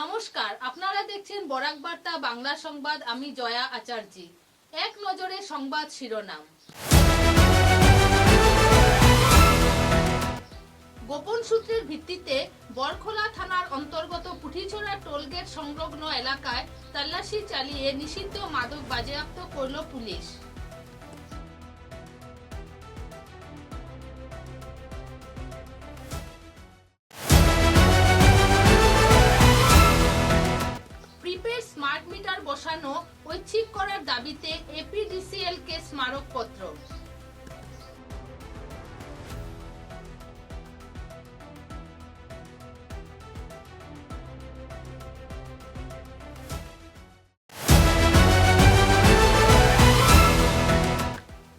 নমস্কার, আপনারা দেখছেন বরাক বার্তা বাংলা সংবাদ। আমি জয়া আচার্য। এক নজরে সংবাদ শিরোনাম। গোপন সূত্রের ভিত্তিতে বরখোলা থানার অন্তর্গত পুঠিছড়া টোলগেট সংলগ্ন এলাকায় তল্লাশি চালিয়ে নিষিদ্ধ মাদক বাজেয়াপ্ত করল পুলিশ। প্রিপেড স্মার্ট মিটার বসানো ঐচ্ছিক করার দাবিতে এপিডিসিএল কে স্মারকপত্র।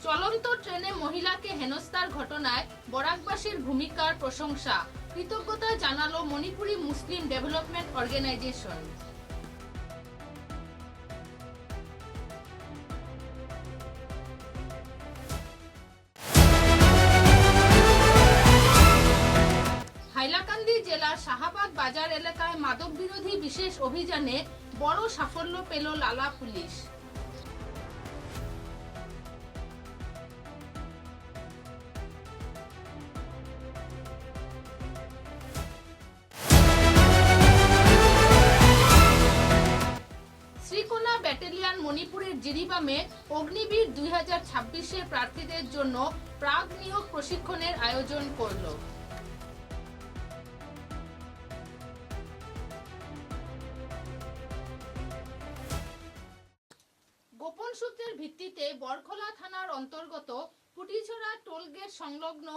চলন্ত ট্রেনে মহিলাকে হেনস্থার ঘটনায় বরাকবাসীর ভূমিকার প্রশংসা, কৃতজ্ঞতা জানালো মণিপুরি মুসলিম ডেভেলপমেন্ট অর্গানাইজেশন। হাইলাকান্দি জেলার শাহাবাদ বাজার এলাকায় মাদক বিরোধী বিশেষ অভিযানে বড় সাফল্য পেল লালা পুলিশ। শ্রীকোনা ব্যাটালিয়ন মণিপুরের জিরিবামে অগ্নিবীর 2026-এর প্রার্থীদের জন্য প্রাক নিয়োগ প্রশিক্ষণের আয়োজন করল। গোপন সূত্রের ভিত্তিতে বরখোলা থানার অন্তর্গত পুটিছড়া টোলগেট সংলগ্ন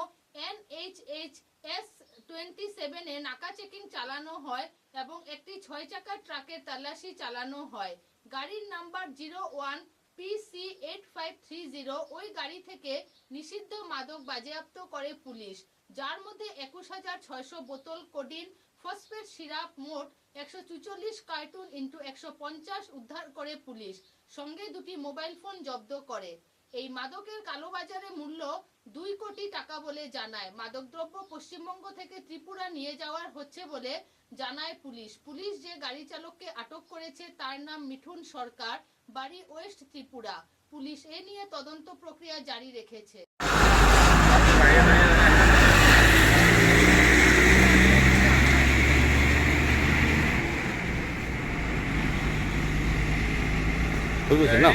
NHS-27 এ নাকা চেকিং চালানো হয় এবং একটি 6 চাকার ট্রাকের তল্লাশি চালানো হয়। গাড়ির নাম্বার 01 PC8530। ওই গাড়ি থেকে নিষিদ্ধ মাদক বাজেয়াপ্ত করে পুলিশ, যার মধ্যে 21,600 বোতল কোডিন ফসফেট সিরাপ মোট 144 কার্টুন × 150 উদ্ধার করে পুলিশ। সঙ্গে দুটি মোবাইল ফোন জব্দ করে। এই মাদকের কালোবাজারে মূল্য 2 কোটি টাকা বলে জানায়। মাদকদ্রব্য পশ্চিমবঙ্গ থেকে ত্রিপুরা নিয়ে যাওয়ার হচ্ছে বলে জানায় পুলিশ। পুলিশ যে গাড়ি চালককে আটক করেছে তার নাম মিঠুন সরকার, বাড়ি ওয়েস্ট ত্রিপুরা। পুলিশ এ নিয়ে তদন্ত প্রক্রিয়া জারি রেখেছে। না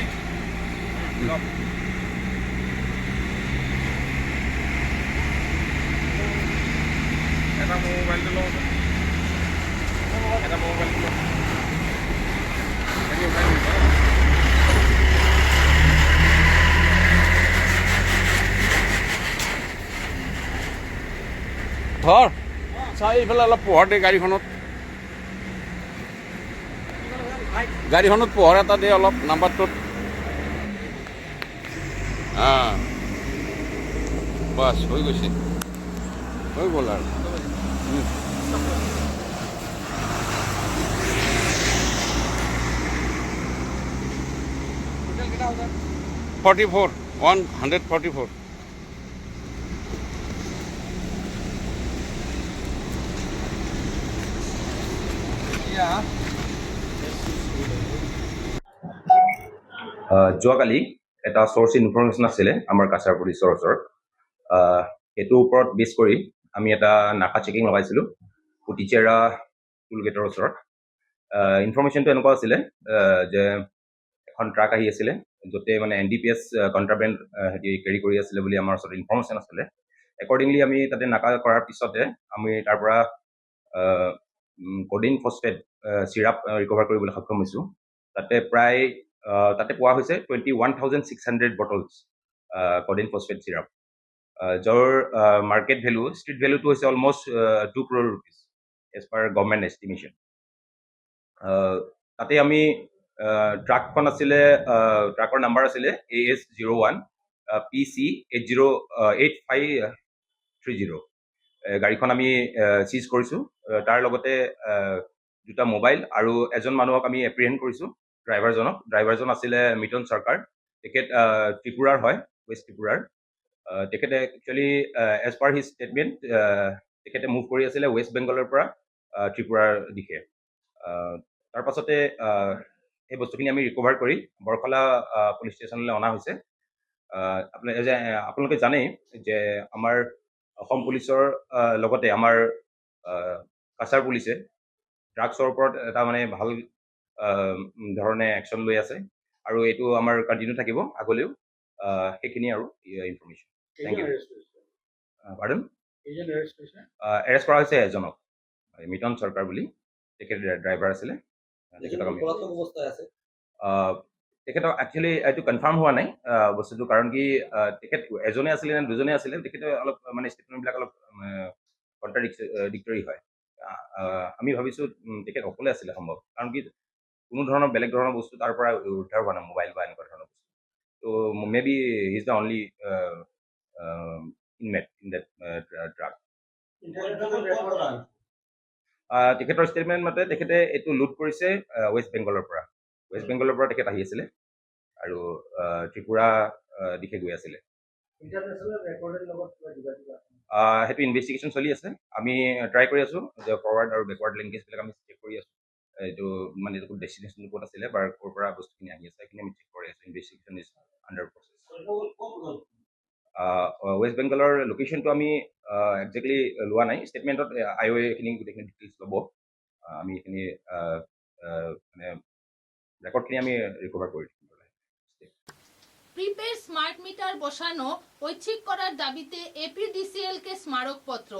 এটা মোবাইলটো লওঁ এটা মোবাইলটো লওঁ ধৰ চাই এইফালে অলপ পোহৰ দে গাড়ীখনত পোহৰ এটা দে অলপ নাম্বাৰটোত। বাছ হৈ গৈছে, হৈ গ'ল আৰু। 144 যোৱাকালি এটা চ'ৰ্চ ইনফৰমেশ্যন আছিলে আমাৰ কাছাৰ পুলিচৰ ওচৰত। সেইটোৰ ওপৰত বেছ কৰি আমি এটা নাকা চেকিং লগাইছিলোঁ পুটিচেৰা টোল গেটৰ ওচৰত। ইনফৰমেশ্যনটো এনেকুৱা আছিলে যে এখন ট্ৰাক আহি আছিলে, য'তে মানে NDPS কণ্ট্ৰাবেণ্ড সিহঁতি কেৰি কৰি আছিলে বুলি আমাৰ ওচৰত ইনফৰমেশ্যন আছিলে। একৰ্ডিংলি আমি তাতে নাকা কৰাৰ পিছতে আমি তাৰ পৰা কোডিন ফচফেট চিৰাপ ৰিকভাৰ কৰিবলৈ সক্ষম হৈছোঁ। তাতে পোৱা হৈছে 21,600 বটলছ কোডিন ফচফেট চিৰাপ, যাৰ মাৰ্কেট ভেলু, ষ্ট্ৰীট ভেলুটো হৈছে almost 2 crore rupees as per government estimation. তাতে আমি ট্ৰাকখন আছিলে, ট্ৰাকৰ নাম্বাৰ আছিলে AS01 PC8530। গাড়ীখন আমি চিজ কৰিছোঁ। তাৰ লগতে দুটা মোবাইল আৰু এজন মানুহক আমি এপ্ৰিহেণ্ড কৰিছোঁ, ড্ৰাইভাৰজন আছিলে মিঠুন চৰকাৰ। তেখেত ত্ৰিপুৰাৰ হয়, ৱেষ্ট ত্ৰিপুৰাৰ। তেখেতে actually as per his statement তেখেতে মুভ কৰি আছিলে ৱেষ্ট বেংগলৰ পৰা ত্ৰিপুৰাৰ দিশে। তাৰ পাছতে সেই বস্তুখিনি আমি ৰিকভাৰ কৰি বৰখলা পুলিচ ষ্টেচনলৈ অনা হৈছে। আপোনালোকে জানেই যে আমাৰ অসম পুলিচৰ লগতে আমাৰ কাছাৰ পুলিচে ড্ৰাগছৰ ওপৰত এটা মানে ভাল ধৰণে একশ্যন লৈ আছে আৰু এইটো আমাৰ কণ্টিনিউ থাকিব আগলৈও। সেইখিনি আৰু information. Thank you. Pardon? Arrest কৰা হৈছে এজনক, মিটন চৰকাৰ বুলি, তেখেত ড্ৰাইভাৰ আছিলে। তেখেতক আমি তেখেতক একচুৱেলি এইটো কনফাৰ্ম হোৱা নাই বস্তুটো, কাৰণ কি তেখেত এজনে আছিলে নে দুজনে আছিলে, তেখেতে অলপ মানে ষ্টেটমেণ্টবিলাক অলপ কণ্ট্ৰাডিক্টৰী হয়। আমি ভাবিছোঁ তেখেত অকলে আছিলে সম্ভৱ, কাৰণ কি কোনো ধৰণৰ বেলেগ ধৰণৰ বস্তু তাৰ পৰা উদ্ধাৰ হোৱা নাই, মোবাইল বা এনেকুৱা ধৰণৰ বস্তু। ত' may be he is the only inmate in that drug. তেখেতৰ ষ্টেটমেণ্ট মতে তেখেতে এইটো লুট কৰিছে ৱেষ্ট বেংগলৰ পৰা। ৱেষ্ট বেংগলৰ পৰা তেখেত আহি আছিলে আৰু ত্ৰিপুৰা দিশে গৈ আছিলে। সেইটো ইনভেষ্টিগেশ্যন চলি আছে। আমি ট্ৰাই কৰি আছোঁ যে ফৰৱাৰ্ড আৰু বেকৱাৰ্ড লিংকেজবিলাক আমি চেক কৰি আছোঁ। এইটো মানে এইটো ডেষ্টিনেশ্যন ক'ত আছিলে বা ক'ৰ পৰা বস্তুখিনি আহি আছে সেইখিনি আমি চেক কৰি আছোঁ। Investigation is under process. West বেংগলৰ লোকেশ্যনটো আমি একজেক্টলি লোৱা নাই। ষ্টেটমেণ্টত IOA এইখিনি গোটেইখিনি ডিটেইলছ ল'ব। আমি এইখিনি মানে ৰেকৰ্ডখিনি আমি ৰিকভাৰ কৰি দিম। প্রিপেড স্মার্ট মিটার বসানো ঐচ্ছিক করার দাবিতে APDCL কে স্মারকপত্র।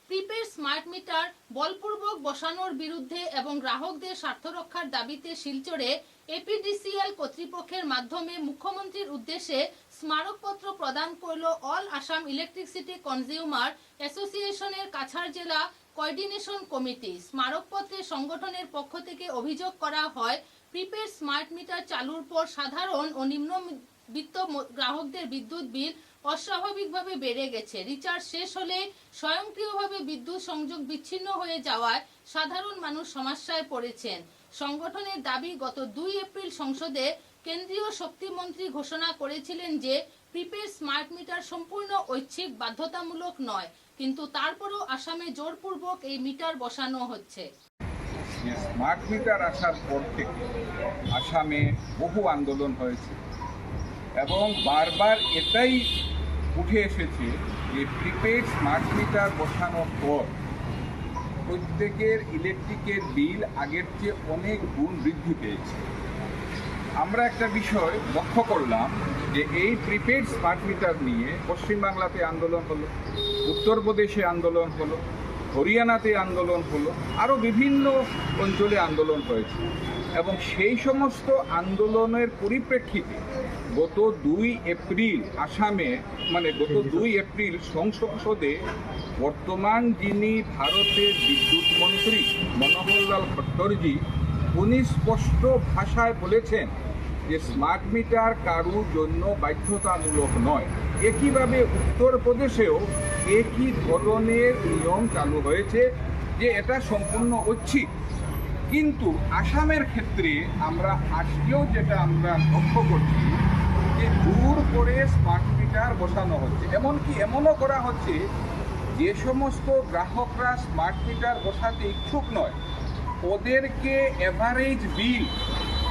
প্রিপেড স্মার্ট মিটার বলপূর্বক বসানোর বিরুদ্ধে এবং গ্রাহকদের স্বার্থ রক্ষার দাবিতে শিলচরে APDCL কর্তৃপক্ষের মাধ্যমে মুখ্যমন্ত্রীর উদ্দেশ্যে স্মারকপত্র প্রদান করল অল আসাম ইলেকট্রিসিটি কনজিউমার অ্যাসোসিয়েশনের কাছাড় জেলা কোঅর্ডিনেশন কমিটি। স্মারকপত্রে সংগঠনের পক্ষ থেকে অভিযোগ করা হয়, প্রিপেড স্মার্ট মিটার চালুর পর সাধারণ ও নিম্নবিত্ত গ্রাহকদের বিদ্যুৎ বিল অস্বাভাবিকভাবে বেড়ে গেছে। রিচার্জ শেষ হলে স্বয়ংক্রিয়ভাবে বিদ্যুৎ সংযোগ বিচ্ছিন্ন হয়ে যাওয়ায় সাধারণ মানুষ সমস্যায় পড়েছেন। সংগঠনের দাবি, গত 2 এপ্রিল সংসদে কেন্দ্রীয় শক্তিমন্ত্রী ঘোষণা করেছিলেন যে প্রিপেড স্মার্ট মিটার সম্পূর্ণ ঐচ্ছিক, বাধ্যতামূলক নয়, কিন্তু তারপরও আসামে জোরপূর্বক এই মিটার বসানো হচ্ছে। স্মার্ট মিটার আসার পর থেকে আসামে বহু আন্দোলন হয়েছে এবং বারবার এটাই উঠে এসেছে যে প্রিপেড স্মার্ট মিটার বসানোর পর প্রত্যেকের ইলেকট্রিকের বিল আগের চেয়ে অনেক গুণ বৃদ্ধি পেয়েছে। আমরা একটা বিষয় লক্ষ্য করলাম যে এই প্রিপেড স্মার্ট মিটার নিয়ে পশ্চিমবাংলাতে আন্দোলন হলো, উত্তরপ্রদেশে আন্দোলন হলো, হরিয়ানাতে আন্দোলন হলো, আরও বিভিন্ন অঞ্চলে আন্দোলন হয়েছে এবং সেই সমস্ত আন্দোলনের পরিপ্রেক্ষিতে গত 2 এপ্রিল আসামে গত 2 এপ্রিল সংসদে বর্তমান যিনি ভারতের বিদ্যুৎ মন্ত্রী মনোহরলাল খট্টরজি, উনি স্পষ্ট ভাষায় বলেছেন যে স্মার্ট মিটার কারোর জন্য বাধ্যতামূলক নয়। একইভাবে উত্তরপ্রদেশেও একই ধরনের নিয়ম চালু হয়েছে যে এটা সম্পূর্ণ ঐচ্ছিক। কিন্তু আসামের ক্ষেত্রে আমরা আজকেও যেটা আমরা লক্ষ্য করছি যে জোর করে স্মার্ট মিটার বসানো হচ্ছে। এমনকি এমনও করা হচ্ছে যে সমস্ত গ্রাহকরা স্মার্ট মিটার বসাতে ইচ্ছুক নয়, ওদেরকে এভারেজ বিল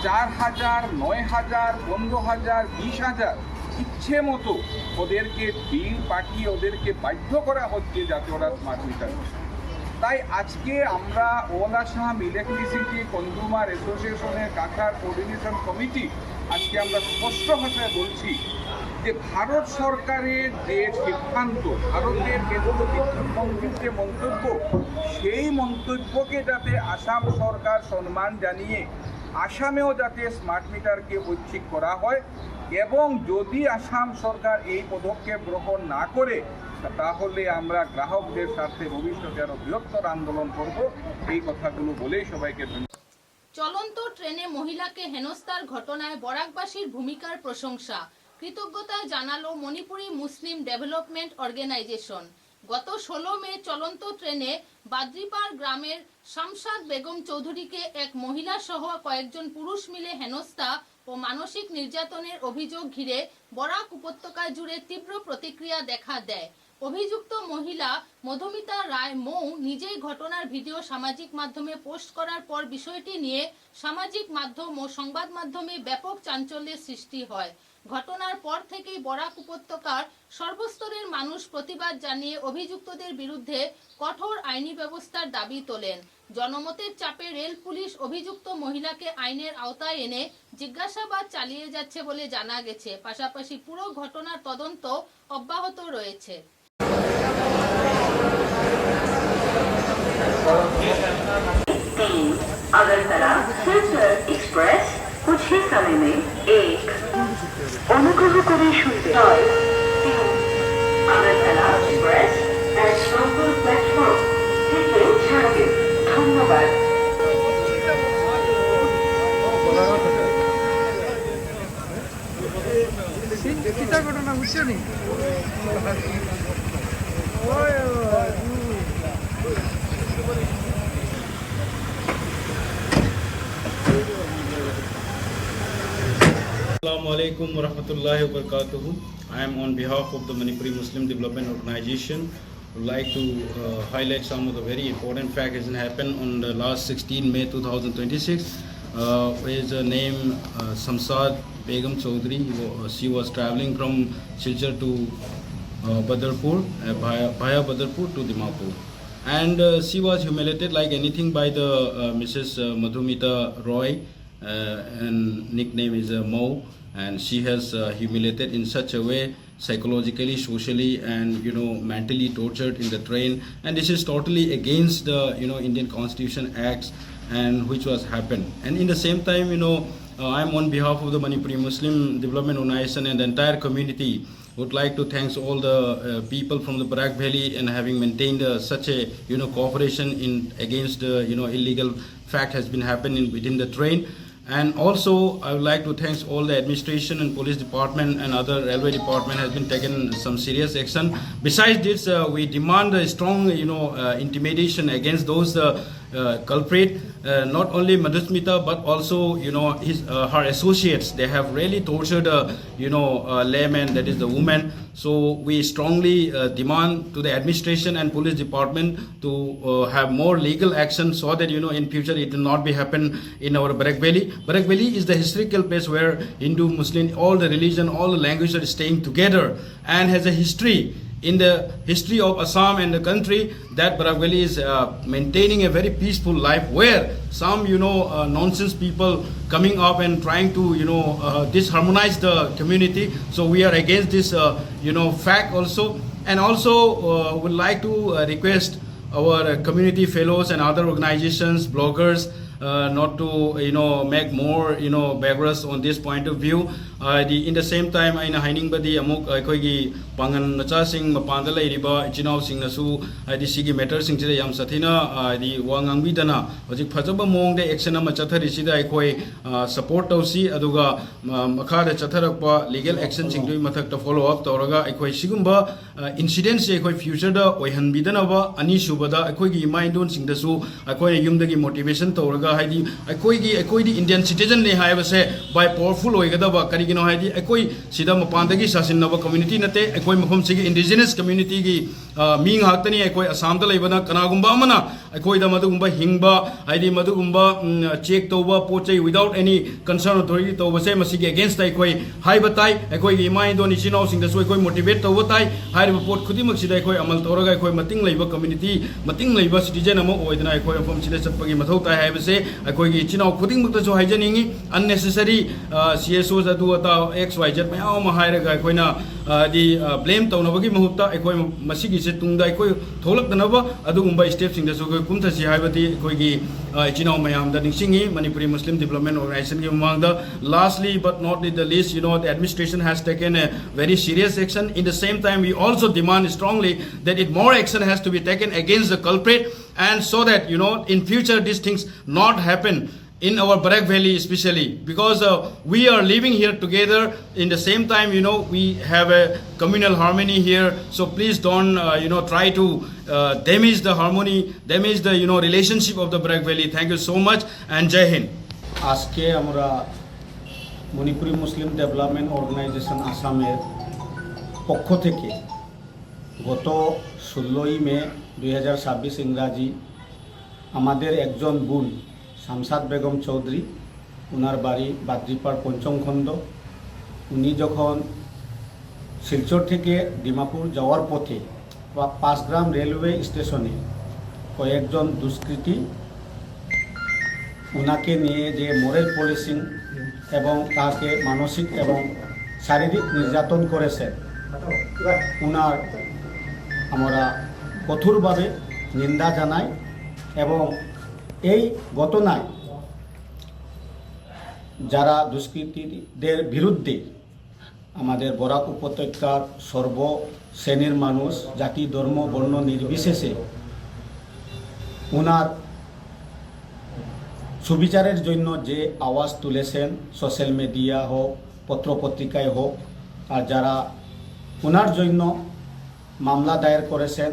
4,000, 9,000, 15,000, 20,000 ইচ্ছে মতো ওদেরকে বিল পাঠিয়ে ওদেরকে বাধ্য করা হচ্ছে যাতে ওরা স্মার্ট মিটার বসায়। তাই আজকে আমরা অল আসাম ইলেকট্রিসিটি কনজিউমার অ্যাসোসিয়েশনের কাছাড় কোঅর্ডিনেশন কমিটি আজকে আমরা স্পষ্ট ভাষায় বলছি যে ভারত সরকারের যে সিদ্ধান্ত, ভারতের কেন্দ্রীয় বিদ্যুৎ মন্ত্রীর যে মন্তব্য, সেই মন্তব্যকে যাতে আসাম সরকার সম্মান জানিয়ে আসামেও যাতে স্মার্ট মিটারকে ঐচ্ছিক করা হয় এবং যদি আসাম সরকার এই পদক্ষেপ গ্রহণ না করে তাহলে আমরা গ্রাহকদের স্বার্থে ভবিষ্যতে আরো বৃহত্তর আন্দোলন করব। এই কথাগুলো বলেই সবাইকে ধন্যবাদ। চলন্ত ট্রেনে মহিলাকে হেনস্থার ঘটনায় বরাকবাসীর ভূমিকার প্রশংসা, কৃতজ্ঞতা জানালো মণিপুরি মুসলিম ডেভেলপমেন্ট অর্গানাইজেশন। গত 16 মে চলন্ত ট্রেনে বাদ্রিপাড় গ্রামের শামসাদ বেগম চৌধুরীকে এক মহিলা সহ কয়েকজন পুরুষ মিলে হেনস্থা ও মানসিক নির্যাতনের অভিযোগ ঘিরে বরাক উপত্যকা জুড়ে তীব্র প্রতিক্রিয়া দেখা দেয়। অভিযুক্ত মহিলা মধুমিতা রায় মৌ নিজেই ঘটনার ভিডিও সামাজিক মাধ্যমে পোস্ট করার পর বিষয়টি নিয়ে সামাজিক মাধ্যম ও সংবাদ মাধ্যমে ব্যাপক চাঞ্চল্যের সৃষ্টি হয়। ঘটনার পর থেকেই বরাক উপত্যকার সর্বস্তরের মানুষ প্রতিবাদ জানিয়ে অভিযুক্তদের বিরুদ্ধে কঠোর আইনি ব্যবস্থার দাবি তোলেন। জনমতের চাপে রেল পুলিশ অভিযুক্ত মহিলাকে আইনের আওতায় এনে জিজ্ঞাসাবাদ চালিয়ে যাচ্ছে বলে জানা গেছে। পাশাপাশি পুরো ঘটনার তদন্ত অব্যাহত রয়েছে। अगरतला सिलचर एक्सप्रेस कुछ ही समय में एक অনুগ্রহ করে শুনতে হয়। আগরতলা এক্সপ্রেস এট সোমপুর প্ল্যাটফর্ম থেকে ছাড়বে। ধন্যবাদ। Assalamu alaikum wa rahmatullahi wa barakatuhu. I am on behalf of the Manipuri Muslim Development Organization would like to highlight some of the very important facts that happened on the last 16 May 2026. His name Samsad Begum Chaudhary. She was traveling from Silchar to Badarpur, via Badarpur to Dimapur. And she was humiliated like anything by the Mrs. Madhumita Roy, and nickname is Mo, and she has humiliated in such a way, psychologically, socially, and mentally tortured in the train. And this is totally against the Indian Constitution Acts, and which was happened. And in the same time, I'm on behalf of the Manipuri Muslim Development Organization and the entire community would like to thank all the people from the Barak Valley and having maintained such a cooperation in against illegal fact has been happening within the train. And also I would like to thank all the administration and police department and other railway department has been taken some serious action. Besides this, we demand a strong intimidation against those culprit, not only Madhusmita but also her associates. They have really tortured layman, that is the woman. So we strongly demand to the administration and police department to have more legal action so that in future it will not be happen in our Barak Valley. Barak Valley is the historical place where Hindu, Muslim, all the religion, all the languages are staying together and has a history. In the history of Assam and the country, that Barak Valley is maintaining a very peaceful life, where some nonsense people coming up and trying to disharmonize the community. So we are against this fact also, and also would like to request our community fellows and other organizations, bloggers, not to make more vigorous on this point of view. In the same time, aina hainingbadi amuk aikoigi pangan nacha sing mapanda lairiba ichinau sing nasu adi sigi matter sing chira yam sathina adi wangang dana hojik phajaba mong de action ama chathari sida aikoi support tausi aduga makha de chatharakpa legal action sing dui mathak ta follow up tawraga aikoi sigumba incidents aikoi future da oihan bidana ba ani subada aikoi gi mindon sing dasu aikoi yumdagi motivation tawraga haidi aikoi di Indian citizen ne haibase by powerful oigadaba kari haidi ekoi sida mapandagi sasinaba community nate ekoi mafam sigi indigenous community gi ming haktani ekoi Assam da leibana kanagumba amana ekoi da madugumba hingba haidi madugumba check toba pochai without any concern authority to base masigi against ekoi haibatai ekoi gi mai do ni chino sing da so ekoi motivate to batai hai report khudi mak sida ekoi amal toraga ekoi mating leiba community mating leiba citizen ama oidana ekoi mafam sida chapagi mathau tai hai base ekoi gi chino khuding mak da so haijaningi unnecessary CSOs adu XYZ mayam hairaga koina di blame tawnabagi mahutta ekoi masigi se tungda ekoi tholakdanaba adugumba steps sing da so kumtha si haibati ekoi gi chinau mayam da ningsingi Manipuri Muslim Development Organization gi mangda. Lastly but not the least, the administration has taken a very serious action. In the same time, we also demand strongly that more action has to be taken against the culprit, and so that in future these things not happen in our Barak Valley especially, because we are living here together. In the same time, we have a communal harmony here. So please don't, try to damage the harmony, damage the, relationship of the Barak Valley. Thank you so much, and Jai Hind. আজকে আমরা মণিপুরি মুসলিম development organisation আসামের পক্ষ থেকে গত 16ই মে 2026 ইংরাজি আমাদের একজন বোন শামসাদ বেগম চৌধুরী, ওনার বাড়ি বাদ্রিপাড় পঞ্চম খণ্ড। উনি যখন শিলচর থেকে ডিমাপুর যাওয়ার পথে পাঁচগ্রাম রেলওয়ে স্টেশনে কয়েকজন দুষ্কৃতী ওনাকে নিয়ে যে মোরাল পুলিশিং এবং তাকে মানসিক এবং শারীরিক নির্যাতন করেছেন, ওনার আমরা কঠোরভাবে নিন্দা জানাই এবং এই ঘটনায় যারা দুষ্কৃতীদের বিরুদ্ধে আমাদের বরাক উপত্যকার সর্ব শ্রেণীর মানুষ, জাতি, ধর্ম, বর্ণ নির্বিশেষে ওনার সুবিচারের জন্য যে আওয়াজ তুলেছেন, সোশ্যাল মিডিয়া হোক, পত্রপত্রিকায় হোক, আর যারা ওনার জন্য মামলা দায়ের করেছেন,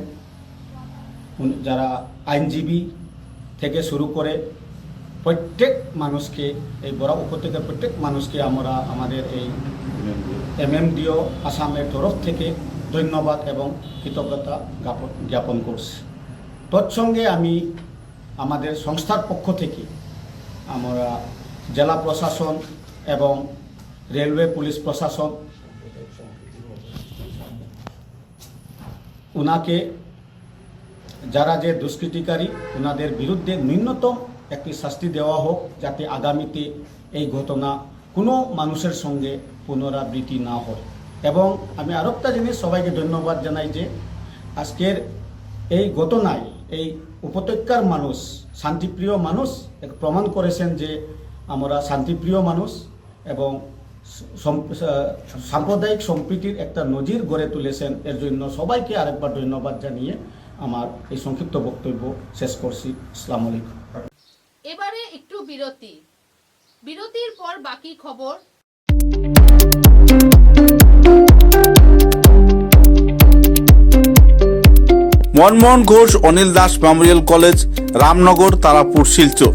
যারা আইনজীবী থেকে শুরু করে প্রত্যেক মানুষকে, এই বরাক উপত্যকার প্রত্যেক মানুষকে আমরা আমাদের এই MMDO আসামের তরফ থেকে ধন্যবাদ এবং কৃতজ্ঞতা জ্ঞাপন করছি। তৎসঙ্গে আমি আমাদের সংস্থার পক্ষ থেকে আমরা জেলা প্রশাসন এবং রেলওয়ে পুলিশ প্রশাসন ওনাকে, যারা যে দুষ্কৃতিকারী, ওনাদের বিরুদ্ধে ন্যূনতম একটি শাস্তি দেওয়া হোক, যাতে আগামীতে এই ঘটনা কোনো মানুষের সঙ্গে পুনরাবৃত্তি না হয়। এবং আমি আরও একটা জিনিস সবাইকে ধন্যবাদ জানাই যে আজকের এই ঘটনায় এই উপত্যকার মানুষ, শান্তিপ্রিয় মানুষ প্রমাণ করেছেন যে আমরা শান্তিপ্রিয় মানুষ এবং সাম্প্রদায়িক সম্প্রীতির একটা নজির গড়ে তুলেছেন। এর জন্য সবাইকে আরেকবার ধন্যবাদ জানিয়ে আমার এই সংক্ষিপ্ত বক্তব্য শেষ করছি। আসসালামু আলাইকুম। এবারে একটু বিরতির পর বাকি খবর। Manmohan Ghosh Anil Das memorial college, Ramnagar, Tarapur, Silchar.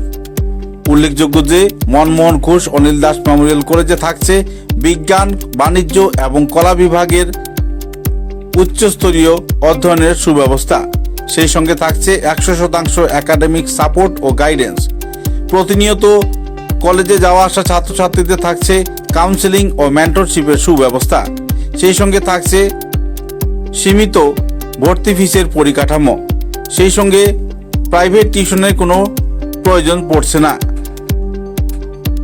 উল্লেখযোগ্য যে মনমোহন ঘোষ অনিল দাস মেমোরিয়াল কলেজে থাকছে বিজ্ঞান, বাণিজ্য এবং কলা বিভাগের উচ্চস্তরীয় অধ্যয়নের সুব্যবস্থা। সেই সঙ্গে থাকছে 100% একাডেমিক সাপোর্ট ও গাইডেন্স। প্রতিনিয়ত কলেজে যাওয়া আসা ছাত্রছাত্রীদের থাকছে কাউন্সেলিং ও মেন্টরশিপের সুব্যবস্থা। সেই সঙ্গে থাকছে সীমিত ভর্তি ফিসের পরিকাঠামো। সেই সঙ্গে প্রাইভেট টিউশনের কোনো প্রয়োজন পড়ছে না।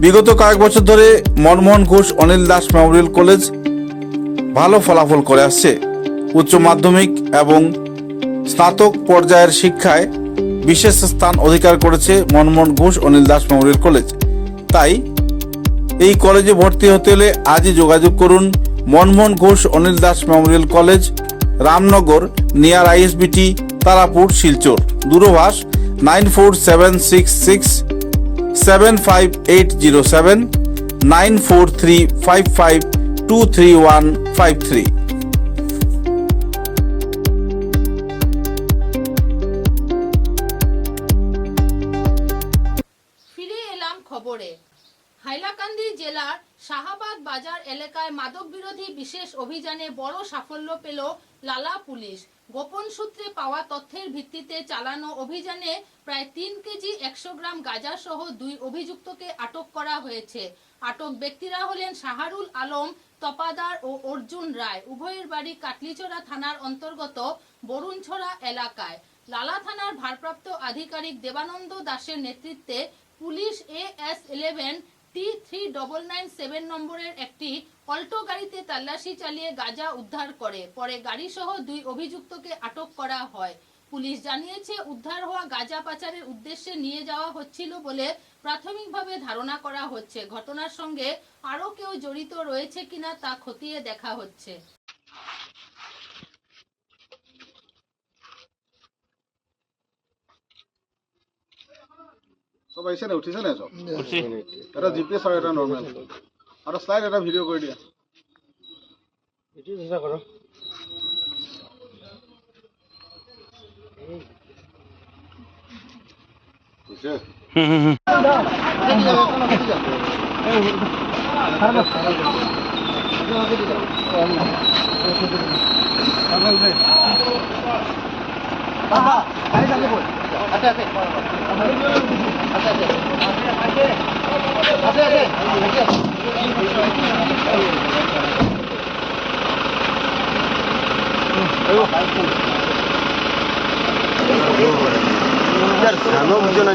বিগত কয়েক বছর ধরে মনমোহন ঘোষ অনিল দাস মেমোরিয়াল কলেজ ভালো ফলাফল করে আসছে। উচ্চ মাধ্যমিক এবং স্নাতক পর্যায়ের শিক্ষায় বিশেষ স্থান অধিকার করেছে মনমোহন ঘোষ অনিল দাস মেমোরিয়াল কলেজ। তাই এই কলেজে ভর্তি হতে হলে আজই যোগাযোগ করুন Manmohan Ghosh Anil Das memorial college, Ramnagar, near ISBT, Tarapur, Silchar. দূরভাষ 9476675807 9435523153। ফিরে এলাম খবরে। হাইলাকান্দি জেলার শাহাবাদ বাজার এলাকায় মাদক বিরোধী বিশেষ অভিযানে বড় সাফল্য পেল লালা পুলিশ। গোপন সূত্রে পাওয়া তথ্যের ভিত্তিতে চালানো অভিযানে প্রায় 3 কেজি 100 গ্রাম গাঁজা সহ 2 অভিযুক্তকে আটক করা হয়েছে। আটক ব্যক্তিরা হলেন শাহরুল আলম তপাদার ও অর্জুন রায়। উভয়ের বাড়ি কাটলিচড়া থানার অন্তর্গত বরুণছড়া এলাকায়। লালা থানার ভারপ্রাপ্ত আধিকারিক দেবানন্দ দাসের নেতৃত্বে পুলিশ AS11 T3997 নম্বরের একটি অল্টো গাড়িতে তল্লাশি চালিয়ে গাঁজা উদ্ধার করে। পরে গাড়ি সহ 2 অভিযুক্তকে আটক করা হয়। পুলিশ জানিয়েছে উদ্ধার হওয়া গাঁজা পাচারের উদ্দেশ্যে নিয়ে যাওয়া হচ্ছিল বলে প্রাথমিকভাবে ধারণা করা হচ্ছে। ঘটনার সঙ্গে আরও কেউ জড়িত রয়েছে কিনা তা খতিয়ে দেখা হচ্ছে। সব আইছে না, উঠিছে না? সব এটা জিপিএস আর এটা নর্মাল আর স্লাইড এটা ভিডিও করে দিয়া এটি চেষ্টা করো। বুঝছে হুম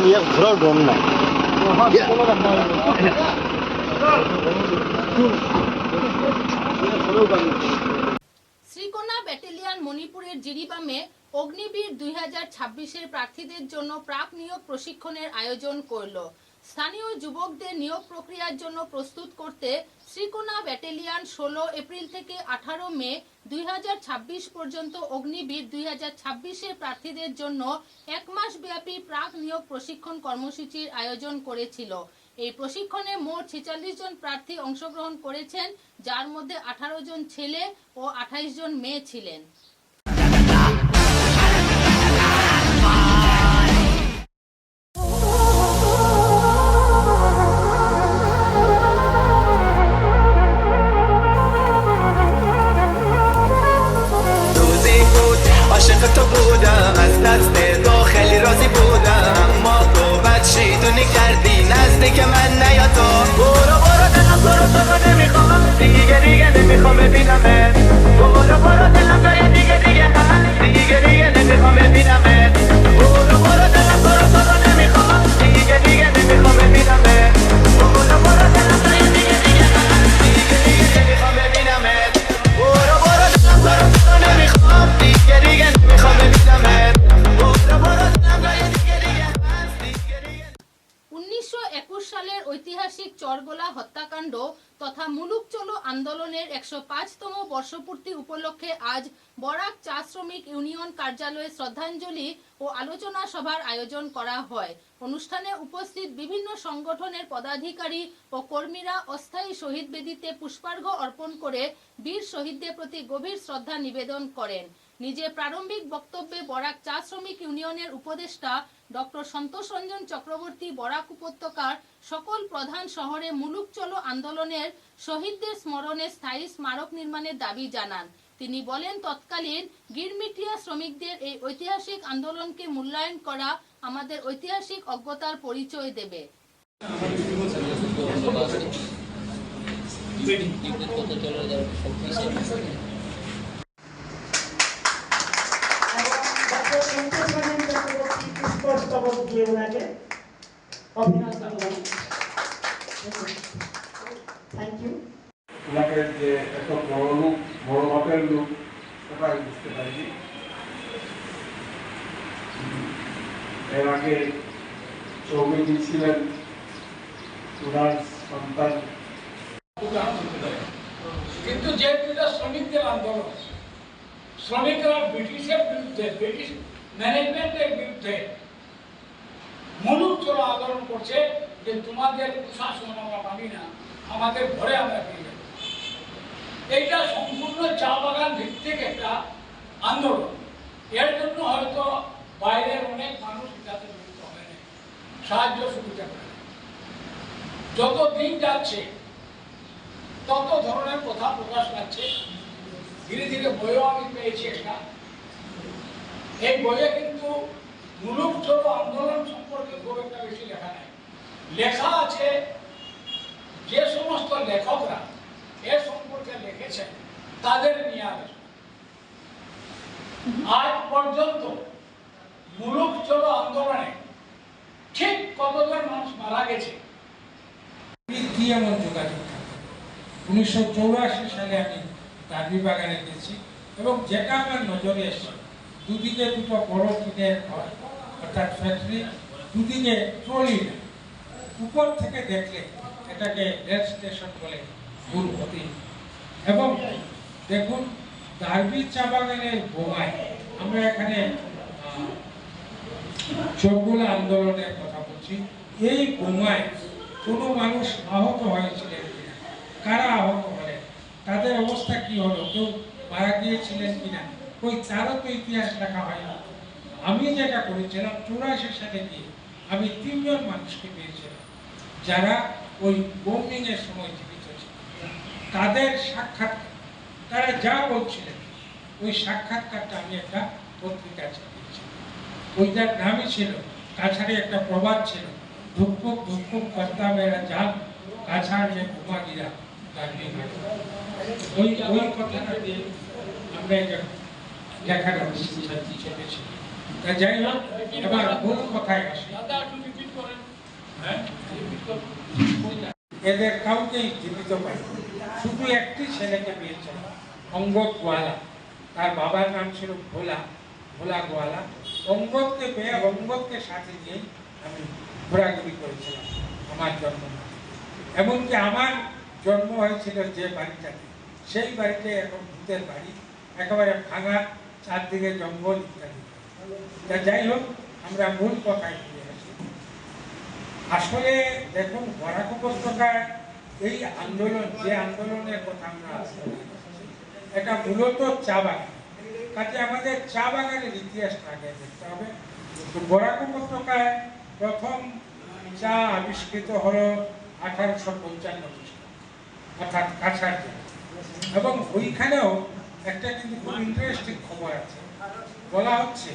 নিয়ে ঘোরাও ড্রোন নাই শ্রীকোনা ব্যাটালিয়ন মণিপুরের জিরিবামে অগ্নিবীর 2026-এর প্রার্থীদের জন্য প্রাক নিয়োগ প্রশিক্ষণের আয়োজন করল। স্থানীয় যুবকদের নিয়োগ প্রক্রিয়ার জন্য প্রস্তুত করতে শ্রীকোনা ব্যাটালিয়ন 16 এপ্রিল থেকে 18 মে 2026 পর্যন্ত অগ্নিবীর 2026-এর প্রার্থীদের জন্য 1 মাস ব্যাপী প্রাক নিয়োগ প্রশিক্ষণ কর্মসূচির আয়োজন করেছিল। এই প্রশিক্ষণে মোট 46 জন প্রার্থী অংশগ্রহণ করেছেন, যার মধ্যে 18 জন ছেলে ও 28 জন মেয়ে ছিলেন। عاشق تو بودم از دست تو خیلی راضی بودم اما تو بد شیطونی کردی نزدیک من نیا تو برو برو دلم تو نمیخوام دیگه نمیخوام ببینمت برو دلم دیگه هست دیگه نمیخوام ببینمت برو دلم تو نمیخوام دیگه نمیخوام ببینمت برو دلم دیگه هست دیگه نمیخوام ببینمت برو دلم تو نمیخوام دیگه نمیخوام ببینمت برو دلم دیگه هست دیگه 1921 সালের ঐতিহাসিক চরগোলা হত্যাকাণ্ড তথা মুলুক চলো আন্দোলনের 105তম বর্ষপূর্তি উপলক্ষে আজ বরাক চা শ্রমিক ইউনিয়ন কার্যালয়ে শ্রদ্ধাঞ্জলি ও আলোচনা সভার আয়োজন করা হয়। অনুষ্ঠানে উপস্থিত বিভিন্ন সংগঠনের পদাধিকারী ও কর্মীরা অস্থায়ী শহীদ বেদিতে পুষ্পার্ঘ্য অর্পণ করে বীর শহীদদের প্রতি গভীর শ্রদ্ধা নিবেদন করেন। নিজের প্রারম্ভিক বক্তব্যে বরাক চা শ্রমিক ইউনিয়নের উপদেষ্টা ডক্টর সন্তোষ রঞ্জন চক্রবর্তী বরাক উপত্যকার সকল প্রধান শহরে মুলুক চলো আন্দোলনের শহীদদের স্মরণে স্থায়ী স্মারক নির্মাণের দাবি জানান। তিনি বলেন, তৎকালীন গিরমিটিয়া শ্রমিকদের এই ঐতিহাসিক আন্দোলনকে মূল্যায়ন করা আমাদের ঐতিহাসিক অজ্ঞতার পরিচয় দেবে। ওনাকে যে এত বড় লোক, বড় মাপের লোক, ওটা আমি বুঝতে পারিনি। এর আগে চৌধুরী ছিলেন ওনার সন্তান। কিন্তু যে শ্রমিকদের আন্দোলন, শ্রমিকরা ব্রিটিশের বিরুদ্ধে, ব্রিটিশ ম্যানেজমেন্টের বিরুদ্ধে মুলুক চলো আন্দোলন করছে যে তোমাদের প্রশাসন আমরা মানি না, আমাদের ঘরে আমরা ফিরে যাব। এইটা সম্পূর্ণ চা বাগান ভিত্তিক একটা আন্দোলন। এর জন্য হয়তো বাইরের অনেক মানুষ এটাতে জড়িত হয় না, সাহায্য সুবিধা করে। যত দিন যাচ্ছে তত ধরনের কথা প্রকাশ পাচ্ছে। ধীরে ধীরে বইও আমি পেয়েছি একটা। এই বইয়ে কিন্তু মুলুক চলো আন্দোলন সম্পর্কে খুব একটা বেশি লেখা নাই। লেখা আছে যে সমস্ত লেখকরা এ সম্পর্কে লিখেছেন তাদের নিয়ে আলোচনা। আজ পর্যন্ত মুলুক চলো আন্দোলনে ঠিক কতজন মানুষ মারা গেছে কি এমন যোগাযোগ থাকে। 1984 সালে আমি গান্ধী বাগানে গেছি এবং যেটা আমার নজরে এসেছে, দুদিকে দুটো বড় টিনের ঘর অর্থাৎ ফ্যাক্টরি, দুদিকে ট্রলি। উপর থেকে দেখলে এটাকে রেল স্টেশন বলে ভুল হতে। এবং দেখুন, গার্বি চা বাগানের বোমায়, আমরা এখানে চৌগুলা আন্দোলনের কথা বলছি, এই বোমায় কোনো মানুষ আহত হয়েছিলেন কিনা, কারা আহত হলেন, তাদের অবস্থা কি হলো, কেউ মারা গিয়েছিলেন কিনা, ওই তারও তো ইতিহাস লেখা হয় না। আমি যেটা করেছিলাম 84 সালে গিয়ে আমি 3 জন মানুষকে পেয়েছিলাম যারা ওই বোমিং এর সময় জীবিত ছিল। তাদের সাক্ষাৎকার, তারা যা বলছিলেন ওই সাক্ষাৎকারটা আমি একটা পত্রিকায় ছাপিয়েছি। ওইটার নামই ছিল, কাছাড়ে একটা প্রবাদ ছিল, ধুকপুক ধুকপুক করতা মেরা জান, কাছাড় মে ঘুমা গিরা দাঁড়িয়ে। ওই ওই কথাটা দিয়ে আমরা একটা লেখার ছাত্রী চেপেছি। তা যাই হোক, এবার মূল কথায় আসি। এদের কাউকেই জীবিত পাই, শুধু একটি ছেলেকে পেয়েছে, অঙ্গদ গোয়ালা। তার বাবার নাম ছিল ভোলা গোয়ালা। অঙ্গদকে পেয়ে অঙ্গদকে সাথে নিয়েই আমি ঘোরাঘুরি করেছিলাম আমার জন্ম। এমনকি আমার জন্ম হয়েছিল যে বাড়িটাতে, সেই বাড়িতে এখন ভূতের বাড়ি, একেবারে ভাঙা, চারদিকে জঙ্গল ইত্যাদি। তা যাই হোক, আমরা মূল কথায় ফিরে আসি। আসলে দেখুন, বরাক উপত্যকায় এই আন্দোলন, যে আন্দোলনের কথা আমরা এটা মূলত চা বাগান। কাজে আমাদের চা বাগানের ইতিহাসটা আগে দেখতে হবে। বরাক উপত্যকায় প্রথম চা আবিষ্কৃত হলো 1855 খ্রিস্টাব্দে, অর্থাৎ কাছাড় জেলা। এবং ওইখানেও একটা কিন্তু খুব ইন্টারেস্টিং খবর আছে। বলা হচ্ছে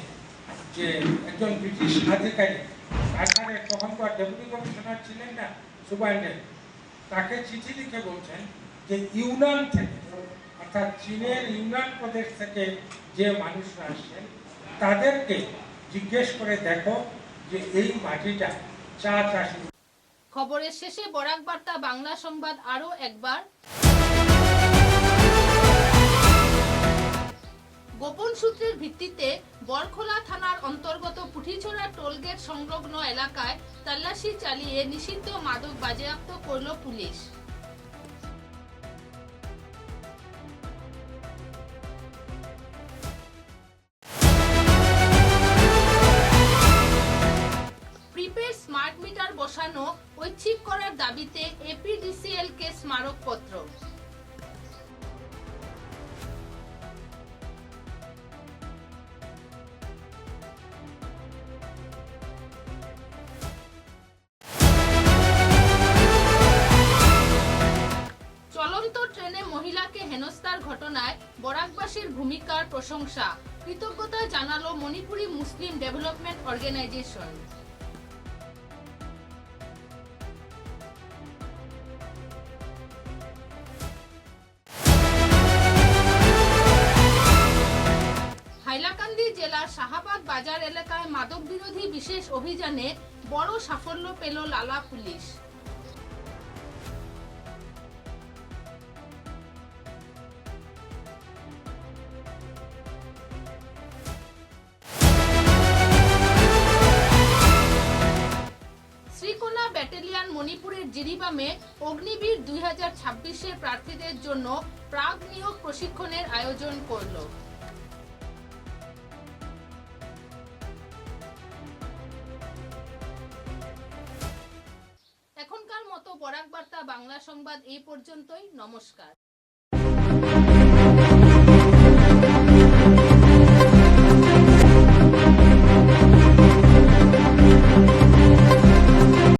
যে একজন ব্রিটিশ আধিকারিক কাছাড়ের তখনকার ডেপুটি কমিশনার ছিলেন না, সুপারিনটেন্ডেন্ট, তাকে চিঠি লিখে বলছেন যে ইউনান থেকে, অর্থাৎ চীনের ইউনান প্রদেশ থেকে যে মানুষরা আসছেন তাদেরকে জিজ্ঞেস করে দেখো যে এই মাটিটা চা চাষী। খবরের শেষে বরাক বার্তা বাংলা সংবাদ আরো একবার। গোপন সূত্রের ভিত্তিতে বরখোলা থানার অন্তর্গত পুঠিছড়া টোলগেট সংলগ্ন এলাকায় তল্লাশি চালিয়ে নিষিদ্ধ মাদক বাজেয়াপ্ত করল পুলিশ। প্রিপেড স্মার্ট মিটার বসানো ঐচ্ছিক করার দাবিতে এপিডিসিএল কে স্মারকপত্র। চলন্ত ট্রেনে মহিলাকে হেনস্থার ঘটনায় বরাকবাসীর ভূমিকার প্রশংসা, কৃতজ্ঞতা জানালো মণিপুরি মুসলিম ডেভেলপমেন্ট অর্গানাইজেশন। হাইলাকান্দি জেলার শাহাবাদ বাজার এলাকায় মাদক বিরোধী বিশেষ অভিযানে বড় সাফল্য পেল লালা পুলিশ। শ্রীকোনা ব্যাটালিয়ন মণিপুরের জিরিবামে অগ্নিবীর 2026-এর প্রার্থীদের জন্য প্রাক নিয়োগ প্রশিক্ষণের আয়োজন করল। এখনকার মতো বরাক বার্তা বাংলা সংবাদ এই পর্যন্তই। নমস্কার।